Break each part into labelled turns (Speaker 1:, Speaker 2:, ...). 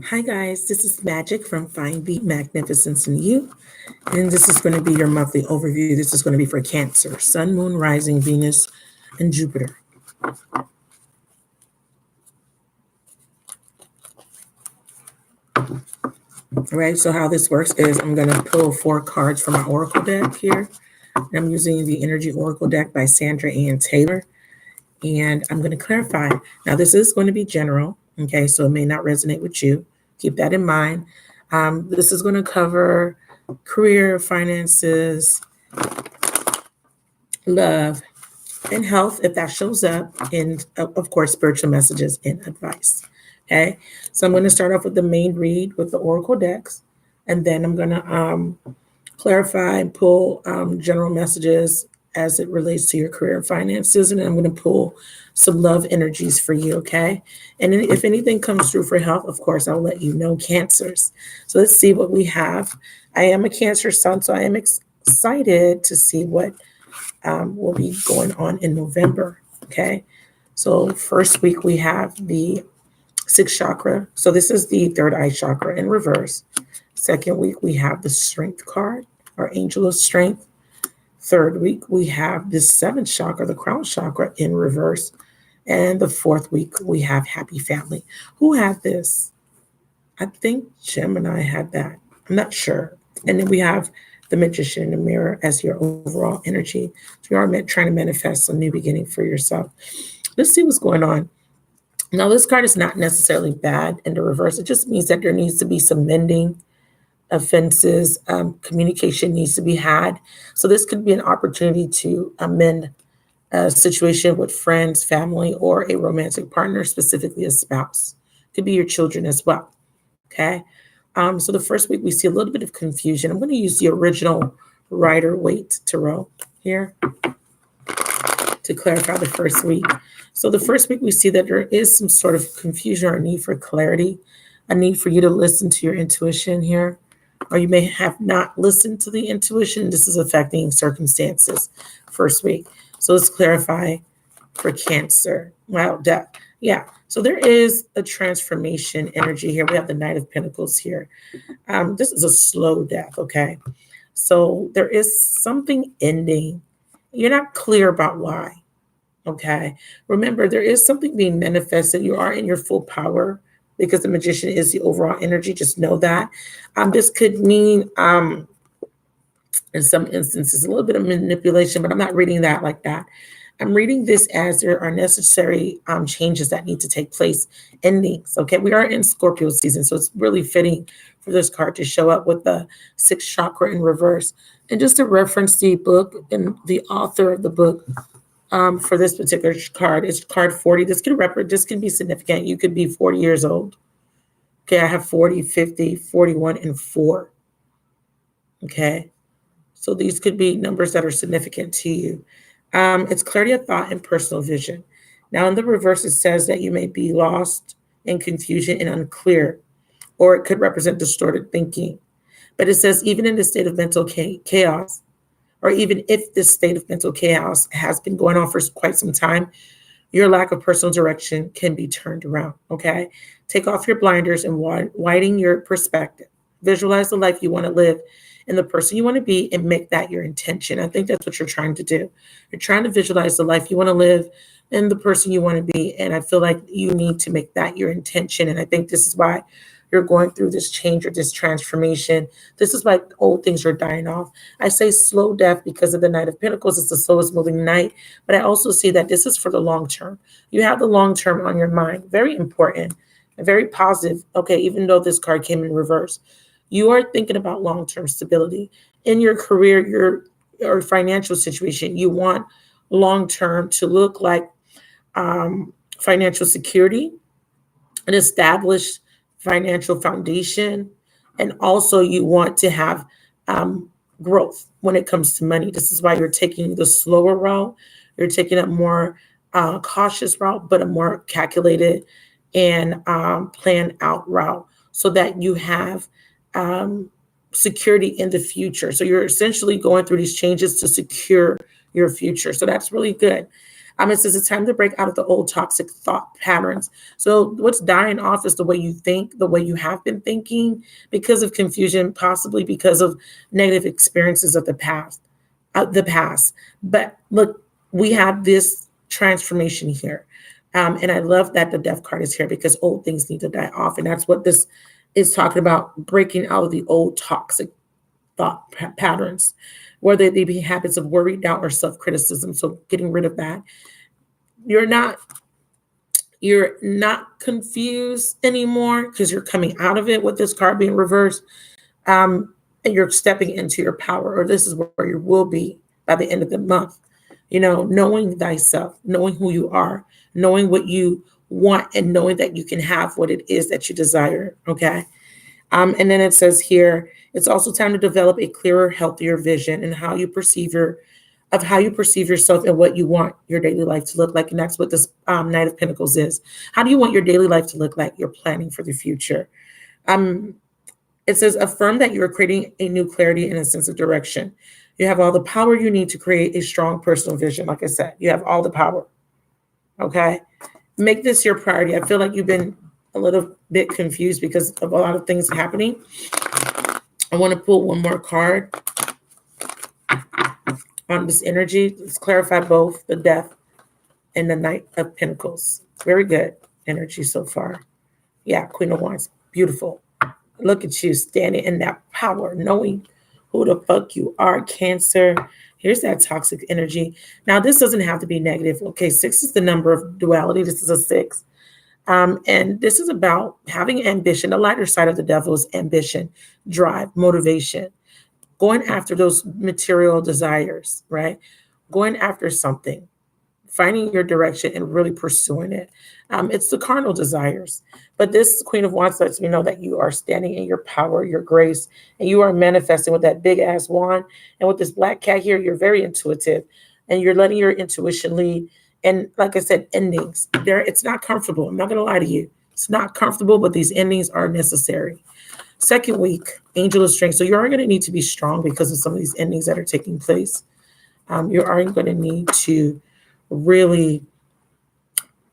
Speaker 1: Hi guys, this is Magic from Find the Magnificence in You, and this is going to be your monthly overview. This is going to be for Cancer, Sun, Moon, Rising, Venus, and Jupiter. All right, so how this works is I'm going to pull 4 cards from my Oracle deck here. And I'm using the Energy Oracle deck by Sandra Ann Taylor, and I'm going to clarify. Now, this is going to be general, okay, so it may not resonate with you. Keep that in mind. This is going to cover career, finances, love, and health if that shows up, and of course, spiritual messages and advice. Okay, so I'm going to start off with the main read with the Oracle decks, and then I'm going to clarify and pull general messages as it relates to your career and finances, and then I'm going to pull some love energies for you. Okay, and then if anything comes through for health, of course, I'll let you know, Cancers. So let's see what we have. I am a Cancer sun, so I am excited to see what will be going on in November. Okay, so first week we have the sixth chakra. So this is the third eye chakra in reverse. Second week we have the strength card, our angel of strength. Third week we have the seventh chakra, the crown chakra, in reverse. And the fourth week we have happy family. Who had this? I think Gemini had that. I'm not sure. And then we have the magician in the mirror as your overall energy. So you are trying to manifest a new beginning for yourself. Let's see what's going on. Now, this card is not necessarily bad in the reverse. It just means that there needs to be some mending, offenses, communication needs to be had. So this could be an opportunity to amend a situation with friends, family, or a romantic partner, specifically a spouse. Could be your children as well. Okay. So the first week we see a little bit of confusion. I'm going to use the original Rider-Waite tarot here to clarify the first week. So the first week we see that there is some sort of confusion or a need for clarity, a need for you to listen to your intuition here, or you may have not listened to the intuition. This is affecting circumstances first week. So let's clarify for Cancer. Wow, death. Yeah. So there is a transformation energy here. We have the Knight of Pentacles here. This is a slow death, okay? So there is something ending. You're not clear about why, okay? Remember, there is something being manifested. You are in your full power because the magician is the overall energy. Just know that. This could mean, in some instances, a little bit of manipulation, but I'm not reading that like that. I'm reading this as there are necessary changes that need to take place, endings. Okay, we are in Scorpio season, so it's really fitting for this card to show up with the sixth chakra in reverse. And just to reference the book and the author of the book for this particular card, it's card 40. This can be significant. You could be 40 years old. Okay, I have 40, 50, 41, and 4. Okay, so these could be numbers that are significant to you. It's clarity of thought and personal vision. Now, in the reverse, it says that you may be lost in confusion and unclear, or it could represent distorted thinking. But it says, even in the state of mental chaos, or even if this state of mental chaos has been going on for quite some time, your lack of personal direction can be turned around. Okay? Take off your blinders and widen your perspective. Visualize the life you want to live and the person you want to be, and make that your intention. I think that's what you're trying to do. You're trying to visualize the life you want to live and the person you want to be. And I feel like you need to make that your intention. And I think this is why you're going through this change or this transformation. This is why old things are dying off. I say slow death because of the Knight of Pentacles. It's the slowest moving knight. But I also see that this is for the long term. You have the long term on your mind. Very important and very positive. Okay, even though this card came in reverse. You are thinking about long-term stability in your career, your financial situation. You want long-term to look like financial security, an established financial foundation, and also you want to have growth when it comes to money. This is why you're taking the slower route. You're taking a more cautious route, but a more calculated and planned out route so that you have security in the future. So you're essentially going through these changes to secure your future. So that's really good. It says it's time to break out of the old toxic thought patterns. So what's dying off is the way you think, the way you have been thinking, because of confusion, possibly because of negative experiences of the past. But look, we have this transformation here. And I love that the death card is here because old things need to die off. And that's what this is talking about, breaking out of the old toxic thought patterns, whether they be habits of worry, doubt, or self-criticism. So getting rid of that. You're not confused anymore because you're coming out of it with this card being reversed. And you're stepping into your power, or this is where you will be by the end of the month. Knowing thyself, knowing who you are, knowing what you want, and knowing that you can have what it is that you desire. Okay. And then it says here, it's also time to develop a clearer, healthier vision and how you perceive yourself and what you want your daily life to look like. And that's what this Knight of Pentacles is. How do you want your daily life to look like? You're planning for the future. It says, affirm that you are creating a new clarity and a sense of direction. You have all the power you need to create a strong personal vision. Like I said, you have all the power. Okay. Make this your priority. I feel like you've been a little bit confused because of a lot of things happening. I want to pull one more card on this energy. Let's clarify both the Death and the Knight of Pentacles. Very good energy so far. Yeah, Queen of Wands. Beautiful. Look at you standing in that power, knowing who the fuck you are, Cancer. Here's that toxic energy. Now, this doesn't have to be negative. Okay, 6 is the number of duality. This is a 6. And this is about having ambition. The lighter side of the devil is ambition, drive, motivation, going after those material desires, right? Going after something, finding your direction and really pursuing it. It's the carnal desires. But this Queen of Wands lets me know that you are standing in your power, your grace, and you are manifesting with that big ass wand. And with this black cat here, you're very intuitive and you're letting your intuition lead. And like I said, endings, it's not comfortable. I'm not going to lie to you. It's not comfortable, but these endings are necessary. Second week, Angel of Strength. So you are going to need to be strong because of some of these endings that are taking place. You are going to need to really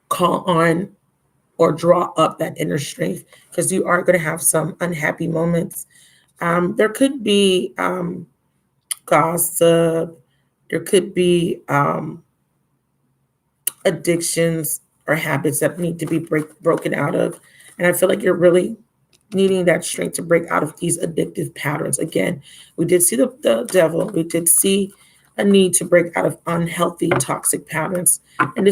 Speaker 1: call on or draw up that inner strength because you are going to have some unhappy moments. There could be gossip. There could be addictions or habits that need to be broken out of. And I feel like you're really needing that strength to break out of these addictive patterns. Again, we did see the devil. We did see a need to break out of unhealthy, toxic patterns. And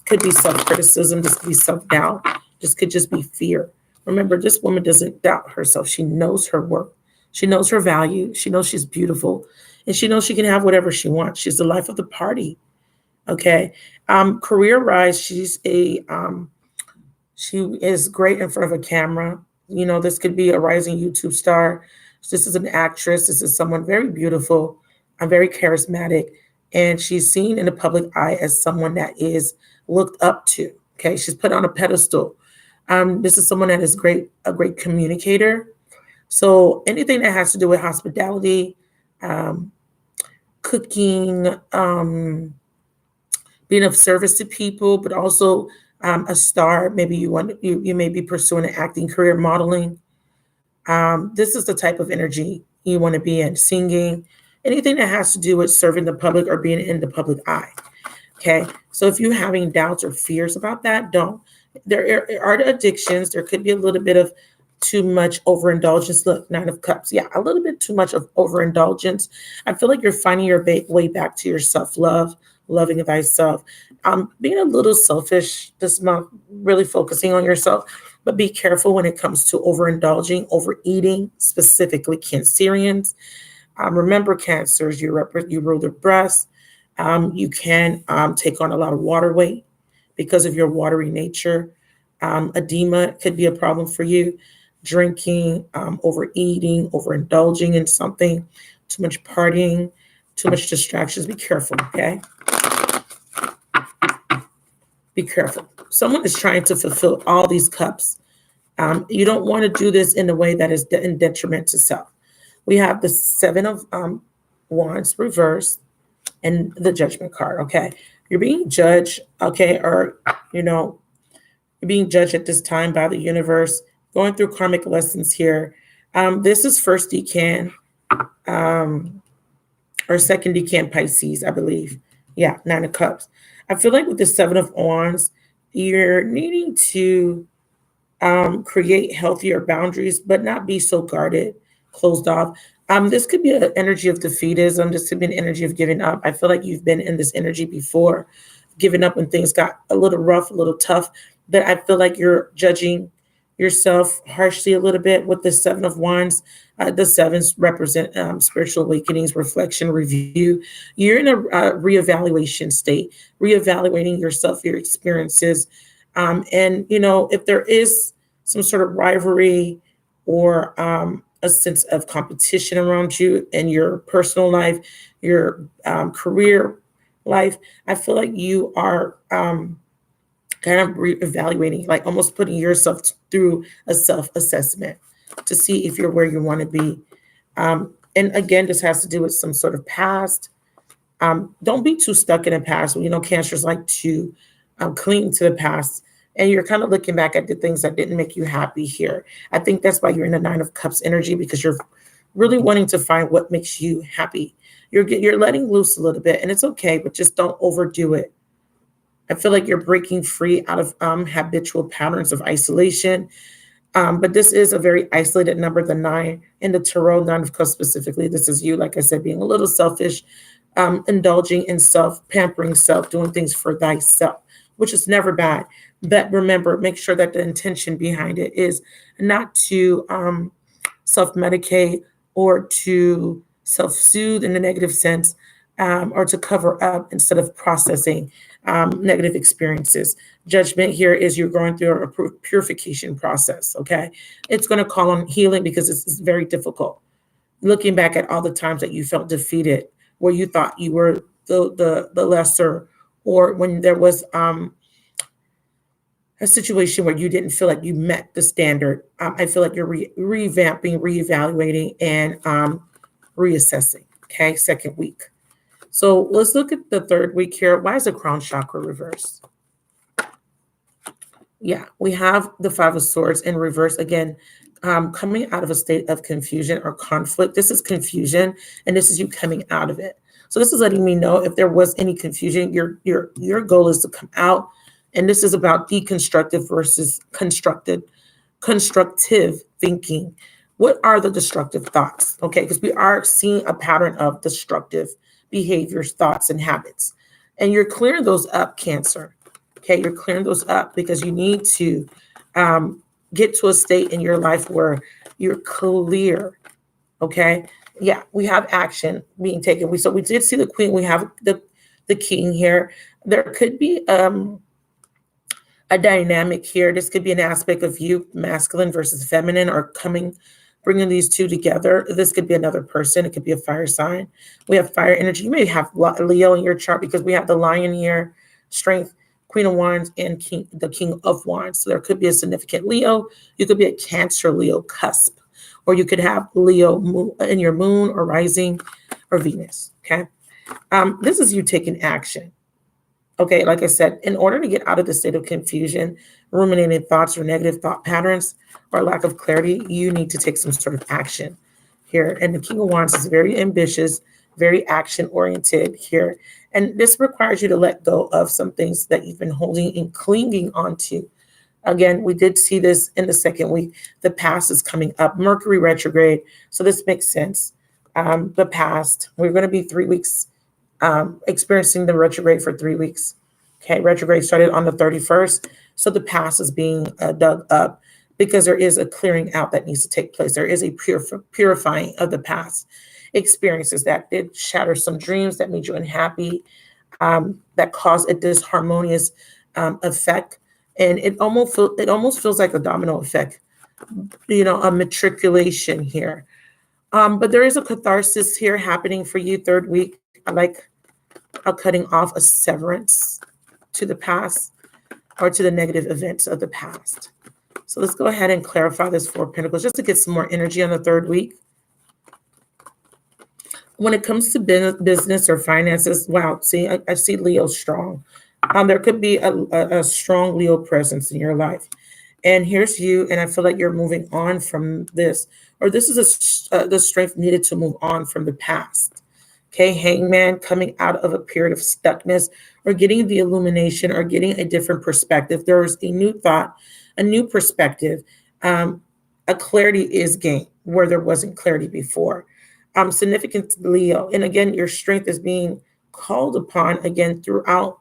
Speaker 1: could be self-criticism. This could be self-doubt. This could just be fear. Remember, this woman doesn't doubt herself. She knows her worth. She knows her value. She knows she's beautiful. And she knows she can have whatever she wants. She's the life of the party. Okay. Career rise, she is great in front of a camera. This could be a rising YouTube star. This is an actress. This is someone very beautiful. Very charismatic. And she's seen in the public eye as someone that is looked up to. Okay. She's put on a pedestal. This is someone that is a great communicator. So anything that has to do with hospitality, cooking, being of service to people, but also a star. Maybe you may be pursuing an acting career, modeling. This is the type of energy you want to be in. Singing, anything that has to do with serving the public or being in the public eye. Okay, so if you're having doubts or fears about that, don't. There are addictions. There could be a little bit of too much overindulgence. Look, 9 of Cups. Yeah, a little bit too much of overindulgence. I feel like you're finding your way back to your self-love, loving thyself. Being a little selfish this month, really focusing on yourself, but be careful when it comes to overindulging, overeating, specifically Cancerians. Remember, Cancers, you rule the breast. You can take on a lot of water weight because of your watery nature. Edema could be a problem for you. Drinking, overeating, overindulging in something, too much partying, too much distractions. Be careful, okay? Be careful. Someone is trying to fulfill all these cups. You don't want to do this in a way that is in detriment to self. We have the 7 of Wands reversed and the Judgment card, okay? You're being judged, okay, or, you know, you're being judged at this time by the universe, going through karmic lessons here. This is first decan, um, or second decan Pisces, I believe. Yeah, Nine of Cups. I feel like with the Seven of Wands, you're needing to create healthier boundaries, but not be so guarded, closed off. This could be an energy of defeatism. This could be an energy of giving up. I feel like you've been in this energy before, giving up when things got a little rough, a little tough. But I feel like you're judging yourself harshly a little bit with the Seven of Wands. The sevens represent spiritual awakenings, reflection, review. You're in a reevaluation state, reevaluating yourself, your experiences, and you know, if there is some sort of rivalry or a sense of competition around you in your personal life, your career life, I feel like you are kind of reevaluating, like almost putting yourself through a self-assessment to see if you're where you want to be. And again, this has to do with some sort of past. Don't be too stuck in the past. You know, cancers like to cling to the past. And you're kind of looking back at the things that didn't make you happy here. I think that's why you're in the Nine of Cups energy, because you're really wanting to find what makes you happy. You're letting loose a little bit, and it's okay, but just don't overdo it. I feel like you're breaking free out of habitual patterns of isolation. But this is a very isolated number, the nine in the tarot, Nine of Cups specifically. This is you, like I said, being a little selfish, indulging in self, pampering self, doing things for thyself, which is never bad. But remember, make sure that the intention behind it is not to self medicate or to self soothe in the negative sense, or to cover up instead of processing negative experiences. Judgment here is you're going through a purification process, okay? It's going to call on healing because it's very difficult. Looking back at all the times that you felt defeated, where you thought you were the lesser, or when there was a situation where you didn't feel like you met the standard. I feel like you're revamping, reevaluating, and reassessing, okay? Second week. So let's look at the third week here. Why is the crown chakra reversed? Yeah, we have the Five of Swords in reverse again, coming out of a state of confusion or conflict. This is confusion, and this is you coming out of it. So this is letting me know if there was any confusion, your goal is to come out, and this is about deconstructive versus constructive thinking. What are the destructive thoughts? Okay, because we are seeing a pattern of destructive behaviors, thoughts, and habits, and you're clearing those up, Cancer. Okay, you're clearing those up because you need to get to a state in your life where you're clear. Okay, yeah, we have action being taken. So we did see the Queen. We have the King here. There could be a dynamic here. This could be an aspect of you, masculine versus feminine, or bringing these two together. This could be another person. It could be a fire sign. We have fire energy. You may have Leo in your chart because we have the Lion here, strength, Queen of Wands, and the King of Wands. So there could be a significant Leo. You could be a Cancer Leo cusp, or you could have Leo in your moon or rising or Venus. Okay. This is you taking action. Okay, like I said, in order to get out of the state of confusion, ruminating thoughts or negative thought patterns or lack of clarity, you need to take some sort of action here. And the King of Wands is very ambitious, very action-oriented here. And this requires you to let go of some things that you've been holding and clinging onto. Again, we did see this in the second week. The past is coming up, Mercury retrograde. So this makes sense. The past, we're going to be 3 weeks experiencing the retrograde for 3 weeks. Okay, retrograde started on the 31st. So the past is being dug up because there is a clearing out that needs to take place. There is a purifying of the past experiences that did shatter some dreams that made you unhappy, that caused a disharmonious effect. And it almost feels like a domino effect, you know, a matriculation here. But there is a catharsis here happening for you third week. I like a cutting off, a severance to the past or to the negative events of the past. So let's go ahead and clarify this Four of Pentacles just to get some more energy on the third week. when it comes to business or finances, wow, see, I see Leo strong. There could be a strong Leo presence in your life. And here's you, and I feel like you're moving on from this, or this is the strength needed to move on from the past. Okay, hangman coming out of a period of stuckness, or getting the illumination, or getting a different perspective. There's a new thought, a new perspective. Um, a clarity is gained where there wasn't clarity before. Significant Leo, and again, your strength is being called upon again throughout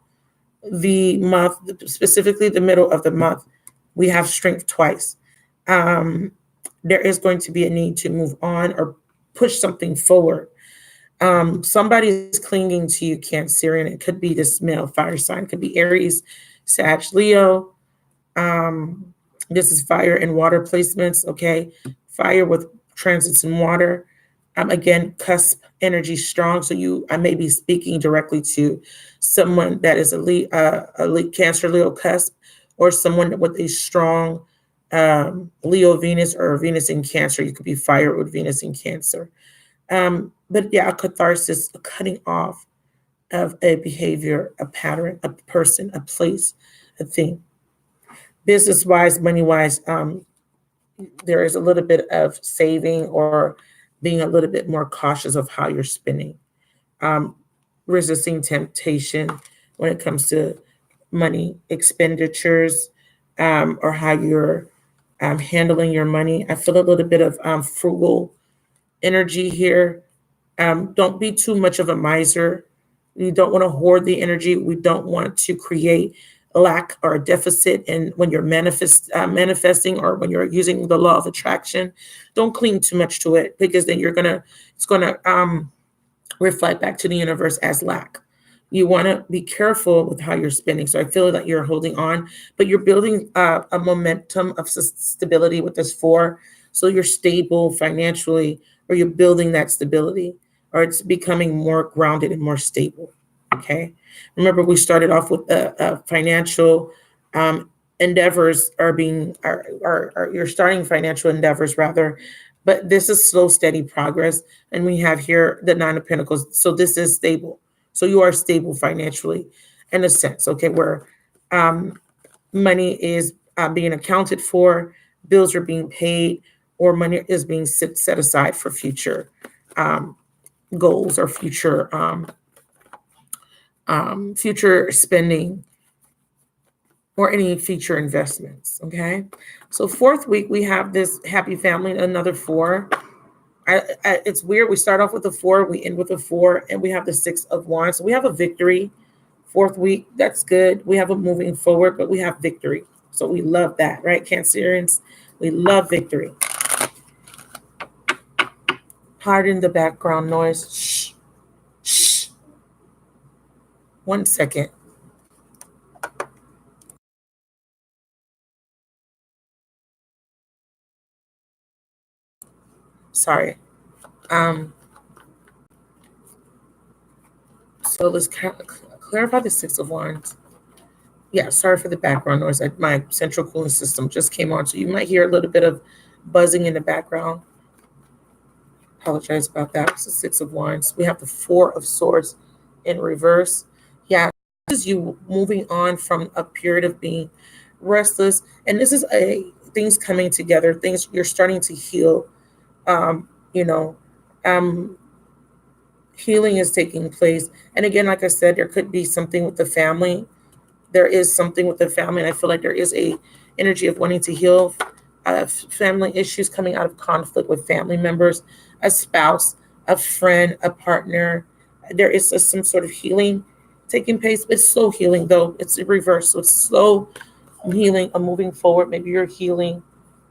Speaker 1: the month, specifically the middle of the month. We have strength twice. Um, there is going to be a need to move on or push something forward. Somebody is clinging to you, Cancerian. It could be this male fire sign, it could be Aries, Sag, Leo. This is fire and water placements, okay? Fire with transits in water. Again, cusp energy strong. So I may be speaking directly to someone that is a lead Cancer Leo cusp, or someone with a strong Leo Venus, or Venus in Cancer. You could be fire with Venus in Cancer. But yeah, a catharsis, a cutting off of a behavior, a pattern, a person, a place, a thing. Business wise, money wise, there is a little bit of saving, or being a little bit more cautious of how you're spending, um, resisting temptation when it comes to money expenditures, or how you're handling your money. I feel a little bit of frugal energy here. Don't be too much of a miser. You don't want to hoard the energy. We don't want to create a lack or a deficit. And when you're manifesting, or when you're using the law of attraction, don't cling too much to it, because then it's gonna reflect back to the universe as lack. You want to be careful with how you're spending. So I feel that you're holding on, but you're building a momentum of stability with this four. So you're stable financially, or you're building that stability, or it's becoming more grounded and more stable. Okay. Remember, we started off with financial um, endeavors you're starting financial endeavors rather, but this is slow, steady progress. And we have here the Nine of Pentacles. So this is stable. So you are stable financially in a sense, okay, where um, money is being accounted for, bills are being paid, or money is being set aside for future um, goals, or future spending, or any future investments. Okay. So fourth week, we have this happy family, another four. It's weird. We start off with a four, we end with a four, and we have the Six of Wands. So we have a victory. Fourth week, that's good. We have a moving forward, but we have victory. So we love that, right, Cancerians? We love victory. Pardon the background noise. Shh. Shh. 1 second. Sorry. Um, so let's clarify the Six of Wands. Yeah, sorry for the background noise. My central cooling system just came on, so you might hear a little bit of buzzing in the background. Apologize about that. It's the Six of Wands. We have the Four of Swords in reverse. Yeah, this is you moving on from a period of being restless, and this is a things coming together. Things you're starting to heal. Um, you know, um, healing is taking place, and again, like I said, there could be something with the family. There is something with the family, and I feel like there is a energy of wanting to heal family issues coming out of conflict with family members, a spouse, a friend, a partner. There is some sort of healing taking place. It's slow healing, though. It's in reverse. So it's slow healing, a moving forward. Maybe you're healing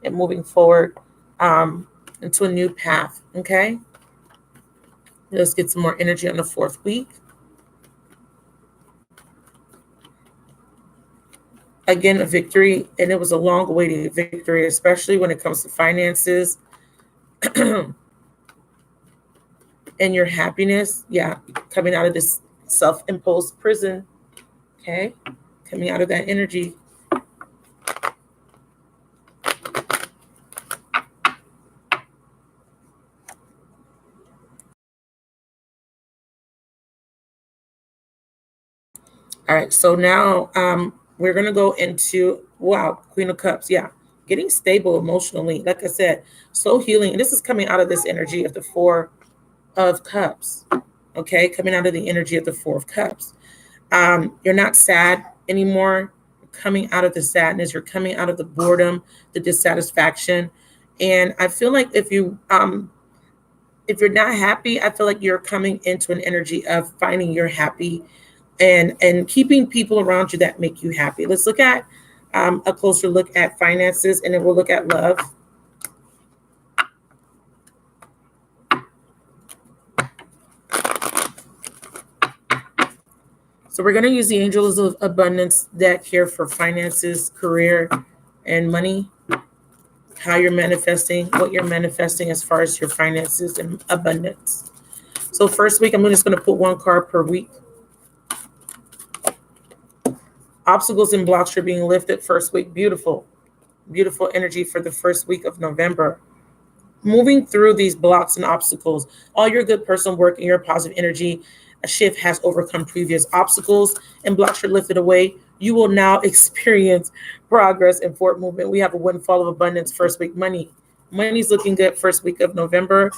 Speaker 1: and moving forward into a new path. Okay. Let's get some more energy on the fourth week. Again, a victory, and it was a long awaited victory, especially when it comes to finances and your happiness. Yeah, coming out of this self-imposed prison. Okay, coming out of that energy. All right, so now we're going to go into, wow, Queen of Cups. Yeah, getting stable emotionally. Like I said, so healing. And this is coming out of this energy of the Four of Cups. Okay, coming out of the energy of the Four of Cups. You're not sad anymore. You're coming out of the sadness. You're coming out of the boredom, the dissatisfaction. And I feel like if you're not happy, I feel like you're coming into an energy of finding you're happy and keeping people around you that make you happy. Let's look at a closer look at finances, and then we'll look at love. So we're going to use the Angels of Abundance deck here for finances, career, and money. How you're manifesting, what you're manifesting as far as your finances and abundance. So first week, I'm just going to put one card per week. Obstacles and blocks are being lifted first week. Beautiful, beautiful energy for the first week of November. Moving through these blocks and obstacles, all your good personal work and your positive energy, a shift has overcome previous obstacles and blocks are lifted away. You will now experience progress and forward movement. We have a windfall of abundance first week. Money's looking good first week of November.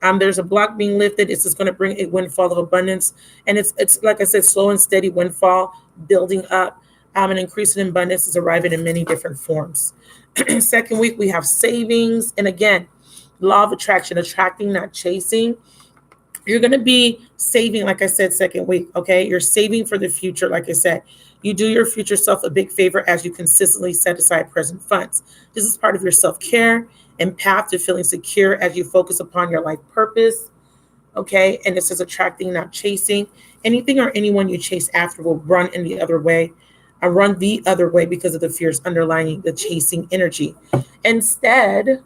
Speaker 1: There's a block being lifted. It's just going to bring a windfall of abundance, and it's like I said, slow and steady windfall building up. An increase in abundance is arriving in many different forms. Second week, we have savings, and again, law of attraction, attracting, not chasing. You're going to be saving, like I said, second week, okay? You're saving for the future, like I said. You do your future self a big favor as you consistently set aside present funds. This is part of your self-care and path to feeling secure as you focus upon your life purpose, okay? And this is attracting, not chasing. Anything or anyone you chase after will run in the other way. I run the other way because of the fears underlying the chasing energy. Instead,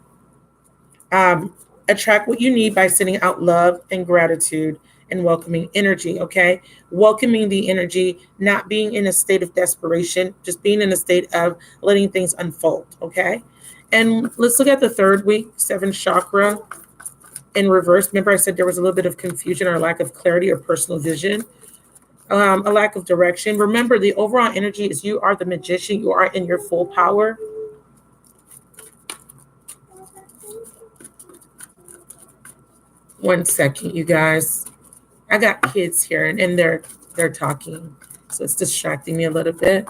Speaker 1: attract what you need by sending out love and gratitude and welcoming energy, okay? Welcoming the energy, not being in a state of desperation, just being in a state of letting things unfold, okay? And let's look at the third week, seventh chakra in reverse. Remember I said there was a little bit of confusion or lack of clarity or personal vision, a lack of direction. Remember, the overall energy is you are the magician. You are in your full power. One second, you guys. I got kids here and they're talking, so it's distracting me a little bit.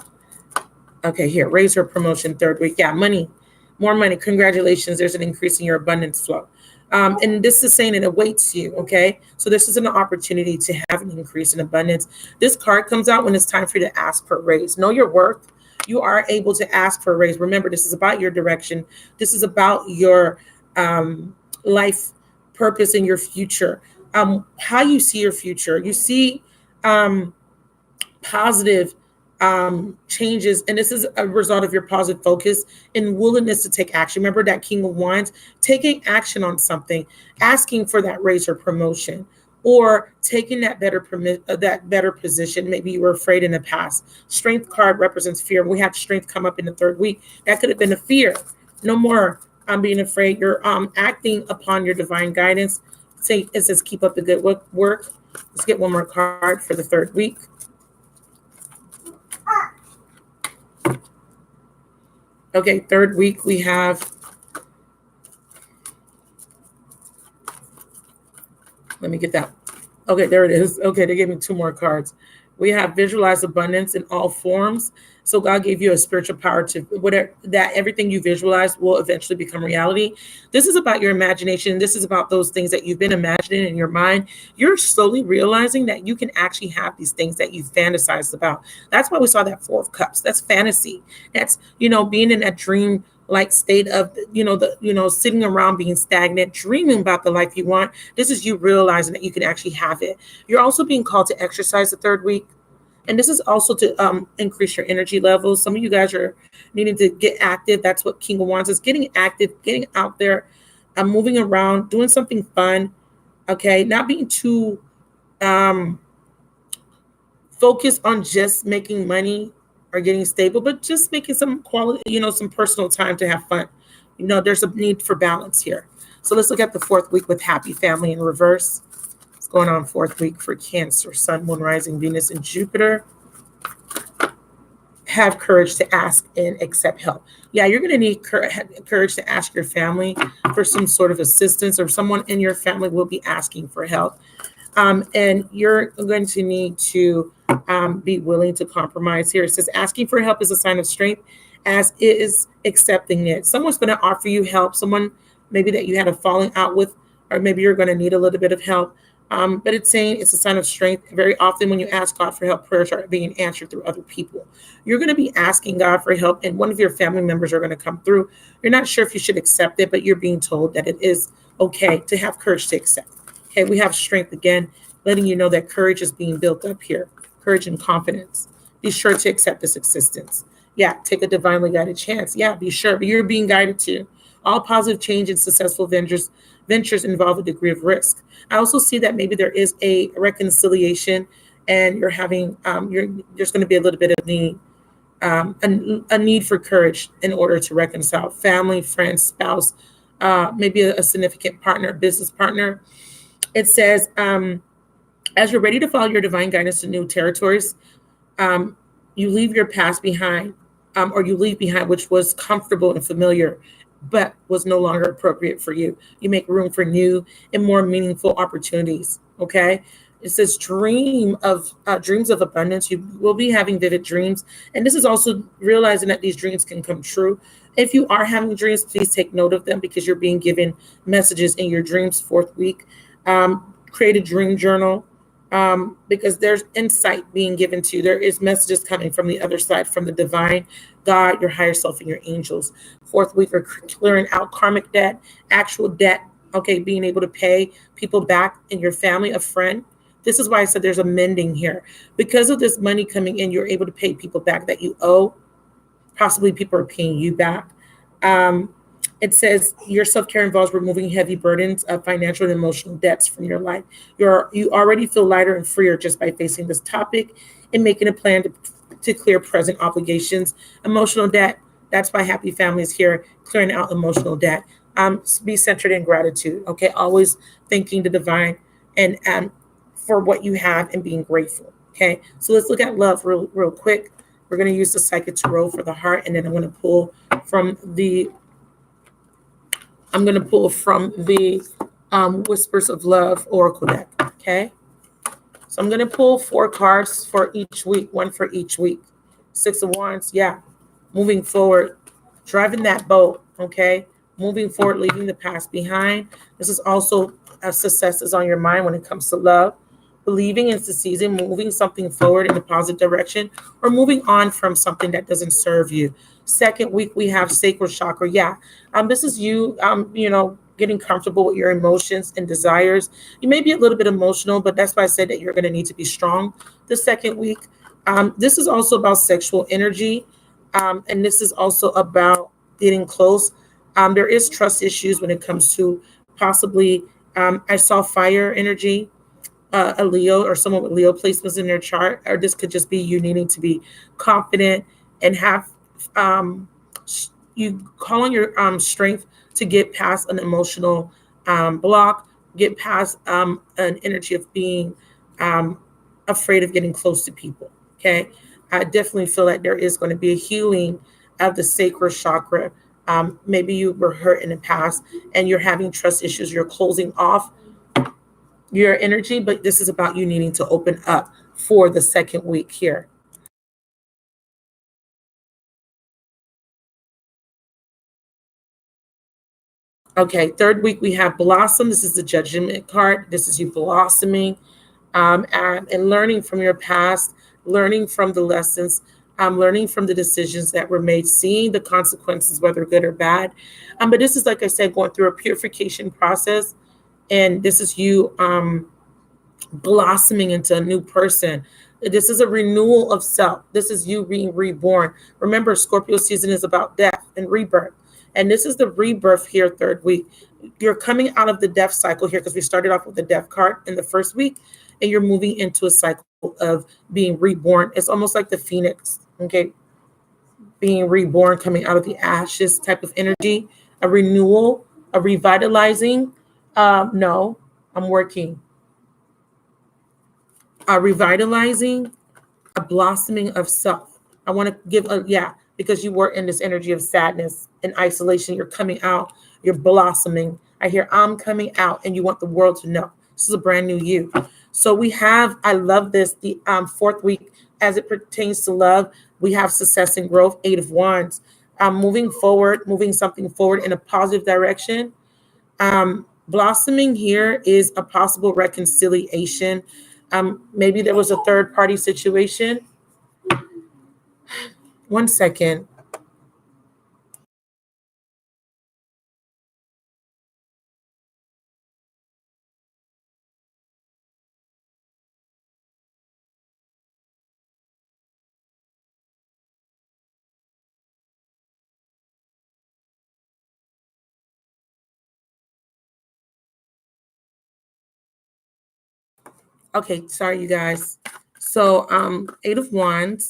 Speaker 1: Okay, here, raise your promotion third week. Yeah, money, more money. Congratulations. There's an increase in your abundance flow. And this is saying it awaits you, okay? So this is an opportunity to have an increase in abundance. This card comes out when it's time for you to ask for a raise. Know your worth. You are able to ask for a raise. Remember, this is about your direction. This is about your life purpose in your future. How you see your future. You see positive changes, and this is a result of your positive focus and willingness to take action. Remember that King of Wands, taking action on something, asking for that raise or promotion, or taking that better position. Maybe you were afraid in the past. Strength card represents fear. We had strength come up in the third week. That could have been a fear. No more being afraid. You're acting upon your divine guidance. It says keep up the good work. Let's get one more card for the third week. Okay, third week we have, let me get that. Okay, there it is. Okay, they gave me two more cards. We have visualize abundance in all forms. So God gave you a spiritual power to whatever that everything you visualize will eventually become reality. This is about your imagination. This is about those things that you've been imagining in your mind. You're slowly realizing that you can actually have these things that you fantasized about. That's why we saw that Four of Cups. That's fantasy. That's, being in that dream like state of, sitting around being stagnant, dreaming about the life you want. This is you realizing that you can actually have it. You're also being called to exercise the third week. And this is also to increase your energy levels. Some of you guys are needing to get active. That's what King of Wands is, getting active, getting out there, moving around, doing something fun, okay? Not being too focused on just making money or getting stable, but just making some quality, some personal time to have fun. There's a need for balance here. So let's look at the fourth week with happy family in reverse. Going on fourth week for Cancer, Sun, Moon, Rising, Venus, and Jupiter. have courage to ask and accept help. Yeah, you're going to need courage to ask your family for some sort of assistance, or someone in your family will be asking for help. And you're going to need to be willing to compromise here. It says asking for help is a sign of strength, as is accepting it. Someone's going to offer you help, someone maybe that you had a falling out with, or maybe you're going to need a little bit of help. But it's saying it's a sign of strength. Very often when you ask God for help, prayers are being answered through other people. You're going to be asking God for help, and one of your family members are going to come through. You're not sure if you should accept it, but you're being told that it is okay to have courage to accept. Okay, we have strength again, letting you know that courage is being built up here. Courage and confidence. Be sure to accept this existence. Yeah, take a divinely guided chance. Yeah, be sure, but you're being guided to. All positive change and successful ventures involve a degree of risk. I also see that maybe there is a reconciliation, and you're having there's going to be a little bit of need, a need for courage in order to reconcile family, friends, spouse, maybe a significant partner, business partner. It says, as you're ready to follow your divine guidance to new territories, you leave your past behind, or you leave behind which was comfortable and familiar, but was no longer appropriate for you. You make room for new and more meaningful opportunities. Okay. It says dreams of abundance. You will be having vivid dreams. And this is also realizing that these dreams can come true. If you are having dreams, please take note of them, because you're being given messages in your dreams. Fourth week, create a dream journal, because there's insight being given to you. There is messages coming from the other side, from the divine, God, your higher self, and your angels. Fourth week, are clearing out karmic debt, actual debt. Okay, being able to pay people back in your family, a friend. This is why I said there's a mending here. Because of this money coming in, you're able to pay people back that you owe. Possibly people are paying you back. It says your self-care involves removing heavy burdens of financial and emotional debts from your life. You already feel lighter and freer just by facing this topic and making a plan to clear present obligations. Emotional debt, that's why Happy Family is here, clearing out emotional debt. Be centered in gratitude, okay? Always thanking the divine and for what you have and being grateful, okay? So let's look at love real quick. We're going to use the Psychic Tarot for the heart, and then I'm going to pull from the Whispers of Love Oracle deck, okay? So I'm going to pull 4 cards for each week, one for each week. 6 of Wands, yeah. Moving forward, driving that boat, okay? Moving forward, leaving the past behind. This is also success is on your mind when it comes to love. Believing into the season, moving something forward in the positive direction, or moving on from something that doesn't serve you. Second week, we have sacral chakra. Yeah, this is you, getting comfortable with your emotions and desires. You may be a little bit emotional, but that's why I said that you're going to need to be strong the second week. This is also about sexual energy, and this is also about getting close. There is trust issues when it comes to possibly, I saw fire energy, a Leo or someone with Leo placements in their chart, or this could just be you needing to be confident and have you calling your strength to get past an emotional block, get past an energy of being afraid of getting close to people. Okay, I definitely feel like there is going to be a healing of the sacral chakra. Maybe you were hurt in the past and you're having trust issues. You're closing off your energy, but this is about you needing to open up for the second week here. Okay, third week we have Blossom. This is the Judgment card. This is you blossoming and learning from your past, learning from the lessons, learning from the decisions that were made, seeing the consequences, whether good or bad. But this is, like I said, going through a purification process, and this is you blossoming into a new person. This is a renewal of self. This is you being reborn. Remember, Scorpio season is about death and rebirth. And this is the rebirth here, third week. You're coming out of the death cycle here, because we started off with the death card in the first week, and you're moving into a cycle of being reborn. It's almost like the phoenix, okay? Being reborn, coming out of the ashes type of energy, a renewal, a revitalizing. No, I'm working. A revitalizing, a blossoming of self. I want to give a, yeah, because you were in this energy of sadness and isolation. You're coming out, you're blossoming. I hear I'm coming out, and you want the world to know this is a brand new you. So we have, I love this, the fourth week as it pertains to love. We have success and growth, 8 of Wands. Moving forward, moving something forward in a positive direction. Blossoming here is a possible reconciliation. Maybe there was a third party situation. One second. Okay, sorry, you guys. So, 8 of Wands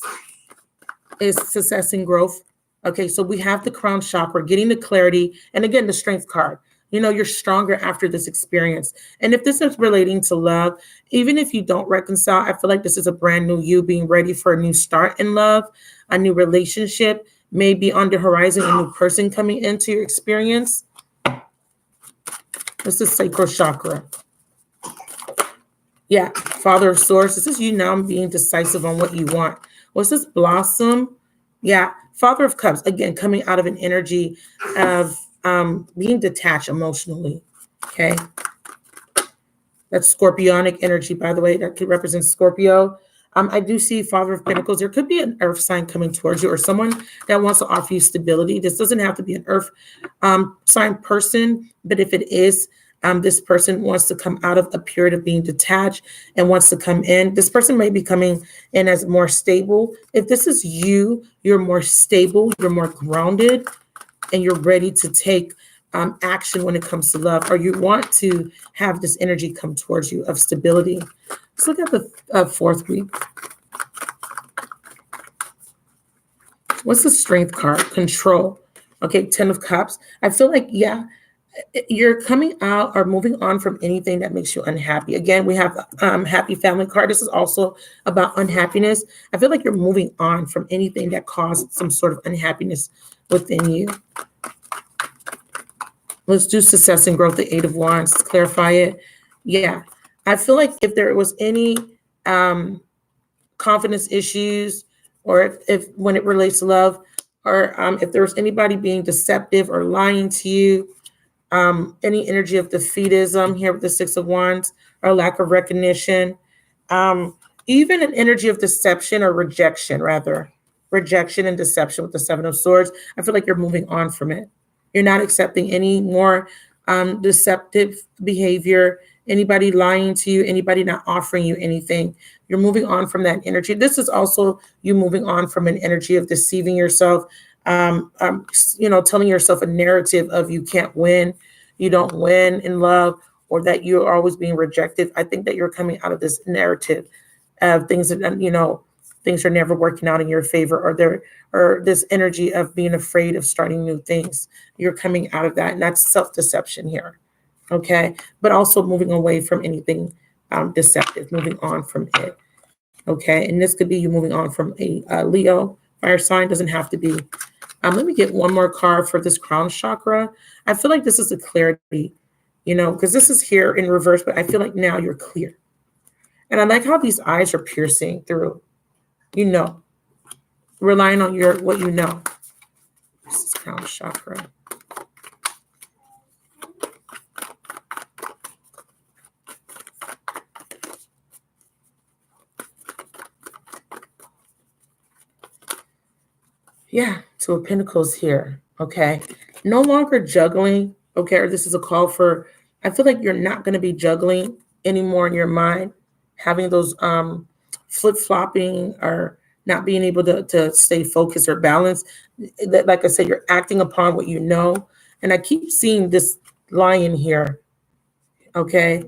Speaker 1: is success and growth. Okay, so we have the crown chakra, getting the clarity, and again, the strength card. You know, you're stronger after this experience. And if this is relating to love, even if you don't reconcile, I feel like this is a brand new you being ready for a new start in love, a new relationship, maybe on the horizon, a new person coming into your experience. This is sacral chakra. Yeah, Father of Swords. This is you now being decisive on what you want. What's this? Blossom. Yeah, Father of Cups. Again, coming out of an energy of being detached emotionally. Okay. That's Scorpionic energy, by the way. That could represent Scorpio. I do see Father of Pentacles. There could be an earth sign coming towards you or someone that wants to offer you stability. This doesn't have to be an earth sign person, but if it is, this person wants to come out of a period of being detached and wants to come in. This person may be coming in as more stable. If this is you, you're more stable, you're more grounded, and you're ready to take action when it comes to love, or you want to have this energy come towards you of stability. Let's look at the fourth week. What's the strength card? Control. Okay, 10 of Cups. I feel like, yeah, you're coming out or moving on from anything that makes you unhappy. Again, we have happy family card. This is also about unhappiness. I feel like you're moving on from anything that caused some sort of unhappiness within you. Let's do success and growth, the 8 of Wands. Let's clarify it. Yeah. I feel like if there was any confidence issues, or if when it relates to love, or if there was anybody being deceptive or lying to you, any energy of defeatism here with the 6 of Wands, or lack of recognition, even an energy of deception or rejection, rather. Rejection and deception with the 7 of Swords. I feel like you're moving on from it. You're not accepting any more deceptive behavior, anybody lying to you, anybody not offering you anything. You're moving on from that energy. This is also you moving on from an energy of deceiving yourself, telling yourself a narrative of you can't win, you don't win in love, or that you're always being rejected. I think that you're coming out of this narrative of things that, things are never working out in your favor, or this energy of being afraid of starting new things. You're coming out of that, and that's self-deception here. Okay, but also moving away from anything deceptive, moving on from it. Okay, and this could be you moving on from a Leo fire sign. Doesn't have to be. Let me get one more card for this crown chakra. I feel like this is a clarity, because this is here in reverse, but I feel like now you're clear. And I like how these eyes are piercing through, relying on what you know. This is crown chakra. Yeah, Two of Pentacles here. Okay. No longer juggling. Okay. Or this is a call for, I feel like you're not going to be juggling anymore in your mind, having those flip-flopping or not being able to stay focused or balanced. Like I said, you're acting upon what you know. And I keep seeing this lion here. Okay.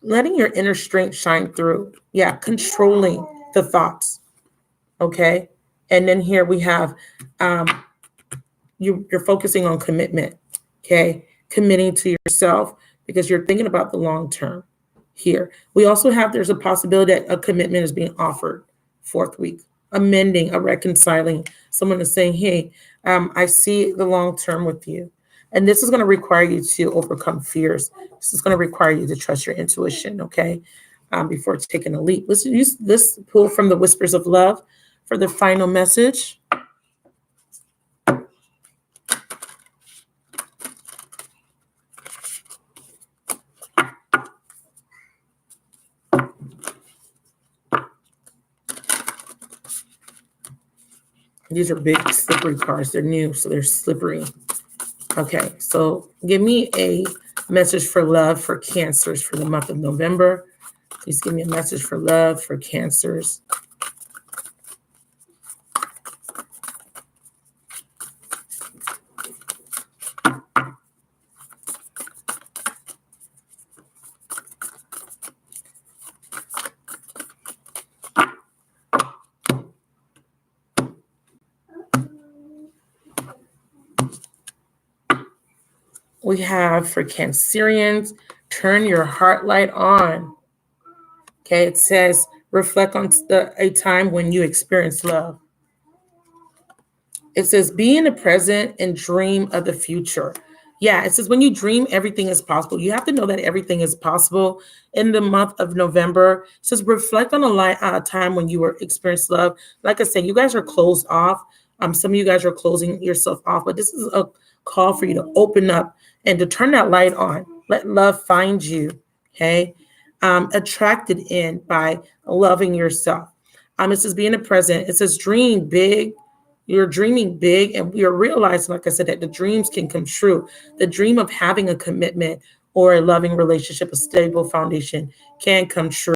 Speaker 1: Letting your inner strength shine through. Yeah. Controlling the thoughts. Okay. And then here we have you're focusing on commitment. Okay. Committing to yourself because you're thinking about the long term here. We also have, there's a possibility that a commitment is being offered fourth week, a mending, a reconciling. Someone is saying, hey, I see the long term with you. And this is going to require you to overcome fears. This is going to require you to trust your intuition, okay, before taking a leap. Let's use this pull from the Whispers of Love for the final message. These are big, slippery cards. They're new, so they're slippery. Okay, so give me a message for love for Cancers for the month of November. Please give me a message for love for Cancers. We have for Cancerians, turn your heart light on. Okay, it says reflect on a time when you experienced love. It says be in the present and dream of the future. Yeah, it says when you dream, everything is possible. You have to know that everything is possible in the month of November. It says reflect on a time when you were experienced love. Like I said, you guys are closed off. Some of you guys are closing yourself off, but this is a call for you to open up and to turn that light on. Let love find you, okay? Attracted in by loving yourself. It says be in the present. It says dream big. You're dreaming big, and we are realizing, like I said, that the dreams can come true. The dream of having a commitment or a loving relationship, a stable foundation can come true.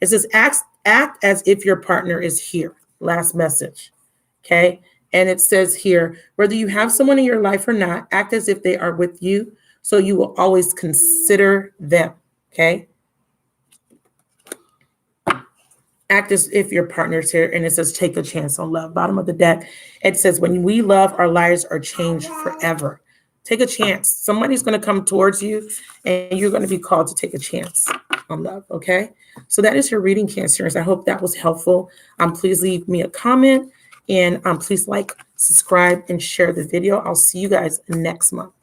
Speaker 1: It says act as if your partner is here. Last message, okay? And it says here, whether you have someone in your life or not, act as if they are with you, so you will always consider them, okay? Act as if your partner's here, and it says take a chance on love. Bottom of the deck, it says when we love, our lives are changed forever. Take a chance. Somebody's going to come towards you, and you're going to be called to take a chance on love, okay? So that is your reading, Cancers. I hope that was helpful. Please leave me a comment, and please like, subscribe, and share the video. I'll see you guys next month.